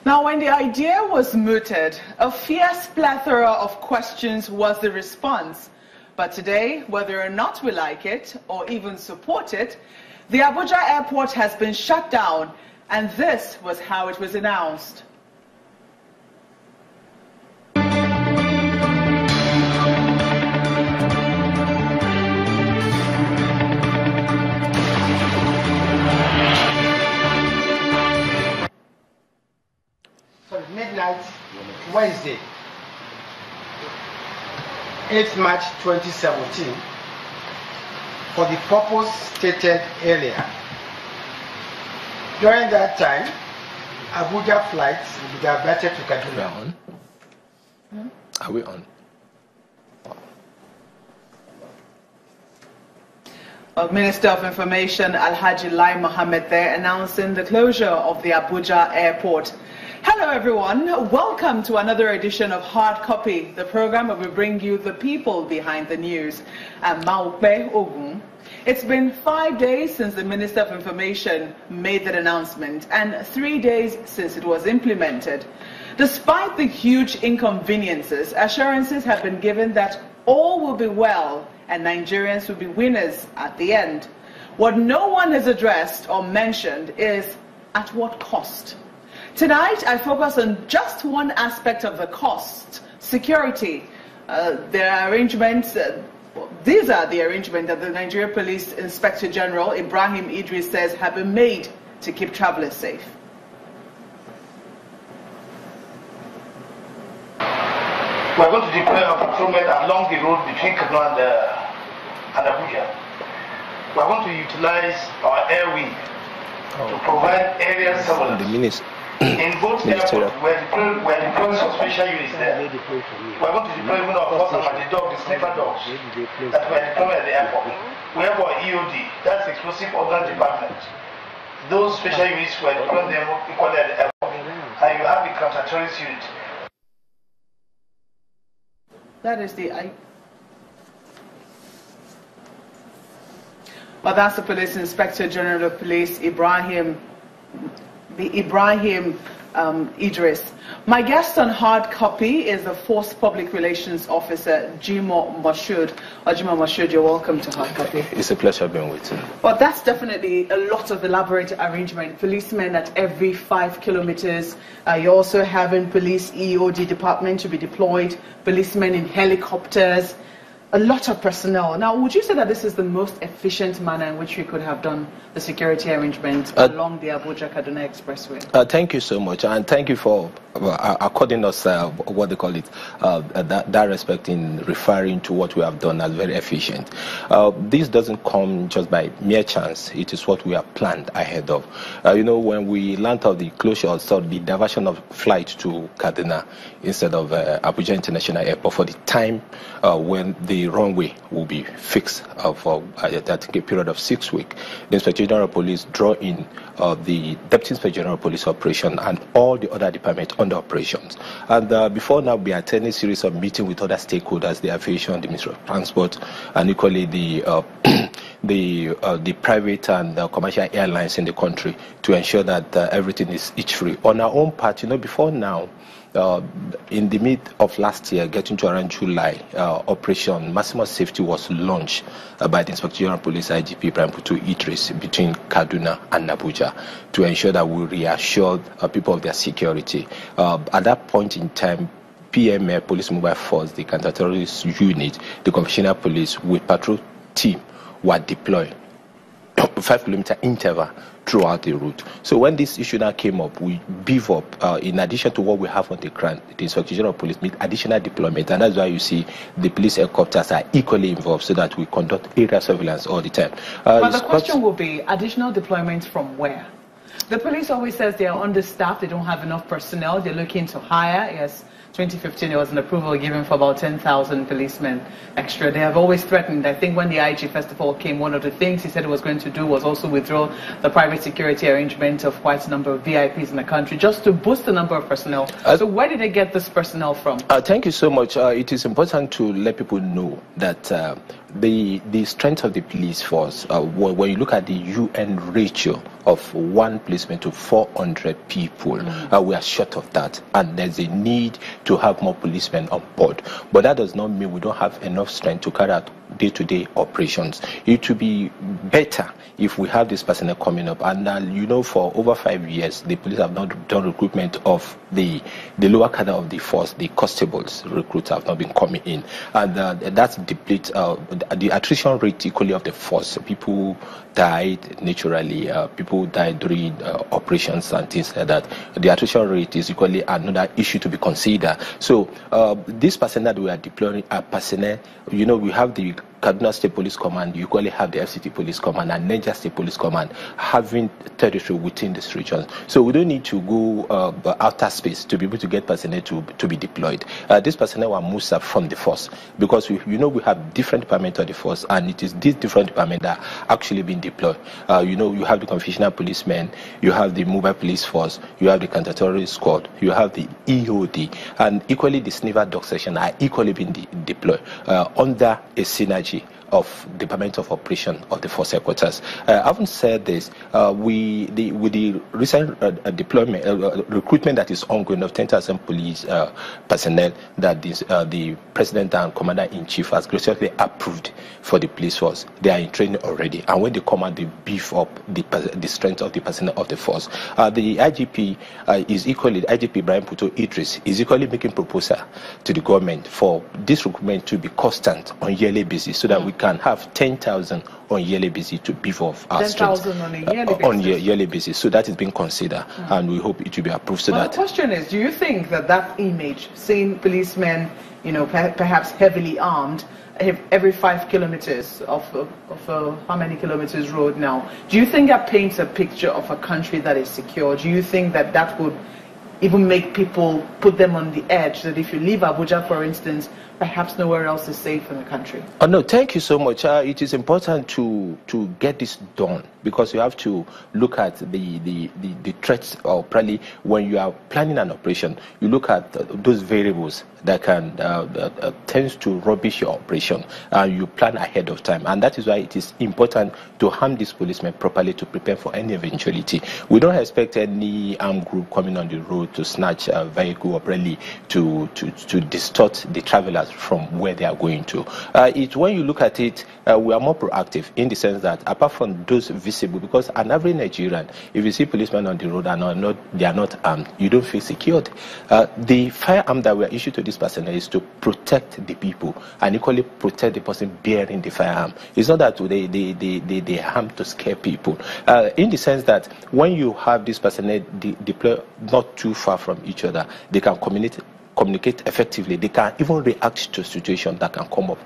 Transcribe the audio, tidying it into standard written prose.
Now, when the idea was mooted, a fierce plethora of questions was the response. But today, whether or not we like it or even support it, the Abuja airport has been shut down, and this was how it was announced. Midnight, Wednesday, 8 March 2017, for the purpose stated earlier. During that time, Abuja flights will be diverted to Kaduna. Are we on? Minister of Information Alhaji Lai Mohammed there announcing the closure of the Abuja airport. Hello everyone, welcome to another edition of Hard Copy, the program where we bring you the people behind the news. I'm Maupe Ogun. It's been 5 days since the Minister of Information made that announcement and 3 days since it was implemented. Despite the huge inconveniences, assurances have been given that all will be well and Nigerians will be winners at the end. What no one has addressed or mentioned is at what cost. Tonight, I focus on just one aspect of the cost, security. These are the arrangements that the Nigeria Police Inspector General Ibrahim Idris says have been made to keep travelers safe. We're going to deploy a patrolmen along the road between Kaduna and Abuja. We're going to utilize our air wing to provide area surveillance. In both airports, we're deploying some special units there. We're going to deploy even our first and the sniffer dogs that we're deploying at the airport. We have our EOD, that's Explosive Ordnance Department. Those special units, we're deploying them equally at the airport. And you have the counter-terrorist unit. That is well, that's the Police Inspector General of Police, Ibrahim Idris. My guest on Hard Copy is the Force Public Relations Officer, Jimoh Moshood. Jimoh Moshood, you're welcome to Hard Copy. It's a pleasure being with you. Well, that's definitely a lot of elaborate arrangement. Policemen at every 5 kilometers. You're also having police EOD department to be deployed, policemen in helicopters. A lot of personnel. Now, would you say that this is the most efficient manner in which we could have done the security arrangements along the Abuja-Kaduna Expressway? Thank you so much, and thank you for according us what they call it, that respect in referring to what we have done as very efficient. This doesn't come just by mere chance. It is what we have planned ahead of. You know, when we learned of the closure, so the diversion of flight to Kaduna instead of Abuja International Airport for the time when the runway will be fixed for I think a period of 6 weeks, the Inspector General of Police draw in the Deputy Inspector General of Police Operation and all the other departments under operations. And before now, we are attending a series of meetings with other stakeholders, the aviation, the Ministry of Transport, and equally the private and commercial airlines in the country to ensure that everything is itch-free. On our own part, you know, before now, in the mid of last year, getting to around July, Operation Maximum Safety was launched by the Inspector General of Police IGP Ibrahim Idris between Kaduna and Abuja to ensure that we reassure people of their security. At that point in time, PMF, Police Mobile Force, the counter-terrorist unit, the conventional police with patrol team were deployed 5-kilometer interval throughout the route. So when this issue now came up, we beef up, in addition to what we have on the ground, the Inspector General of Police made additional deployment, and that's why you see the police helicopters are equally involved so that we conduct area surveillance all the time. But the question will be, additional deployments from where? The police always says they are understaffed, they don't have enough personnel, they're looking to hire. Yes, 2015 there was an approval given for about 10,000 policemen extra. They have always threatened. I think when the IG Festival came, one of the things he said he was going to do was also withdraw the private security arrangement of quite a number of VIPs in the country just to boost the number of personnel. So where did they get this personnel from? Thank you so much. It is important to let people know that the strength of the police force, when you look at the UN ratio of 1 policeman to 400 people, we are short of that, and there's a need to have more policemen on board. But that does not mean we don't have enough strength to carry out day-to-day operations. It would be better if we have this personnel coming up, and you know, for over 5 years the police have not done recruitment of the lower cadre of the force. The constables recruits have not been coming in, and that's deplete the attrition rate equally of the force. People died naturally, people died during operations and things like that. The attrition rate is equally another issue to be considered. So this personnel that we are deploying are personnel, you know, we have the Kaduna State Police Command, you equally have the FCT Police Command and Niger State Police Command having territory within these regions. So we don't need to go outer space to be able to get personnel to be deployed. These personnel are moved up from the force, because we have different departments of the force, and it is these different departments that are actually being deployed. You know, you have the conventional policemen, you have the mobile police force, you have the counter-terrorist squad, you have the EOD, and equally the Sniper Dog Section are equally being deployed under a synergy of Department of Operation of the Force Headquarters. Having said this, with the recent deployment, recruitment that is ongoing of 10,000 police personnel that the President and Commander-in-Chief has graciously approved for the police force, they are in training already. And when they come out, they beef up the strength of the personnel of the force. The IGP is equally, the IGP Ibrahim Puto Idris is equally making proposal to the government for this recruitment to be constant on yearly basis, so that we can have 10,000 on yearly basis to beef up our strength. 10,000 on a yearly basis? On yearly basis. So that is being considered, and we hope it will be approved. So the question is, do you think that image, seeing policemen, you know, perhaps heavily armed, every 5 kilometers of how many kilometers road now, do you think that paints a picture of a country that is secure? Do you think that would even make people put them on the edge, that if you leave Abuja, for instance, perhaps nowhere else is safe in the country? Oh, no, thank you so much. It is important to get this done, because you have to look at the threats, or probably when you are planning an operation, you look at those variables that can tends to rubbish your operation. You plan ahead of time, and that is why it is important to arm these policemen properly to prepare for any eventuality. We don't expect any armed group coming on the road to snatch a vehicle, or probably to distort the travelers from where they are going to. When you look at it, we are more proactive in the sense that, apart from those visible, because an average Nigerian, if you see policemen on the road and they are not armed, you don't feel secured. The firearm that we are issued to this person is to protect the people, and equally protect the person bearing the firearm. It's not that they harm to scare people. In the sense that when you have this person deployed not too far from each other, they can communicate effectively. They can even react to a situation that can come up.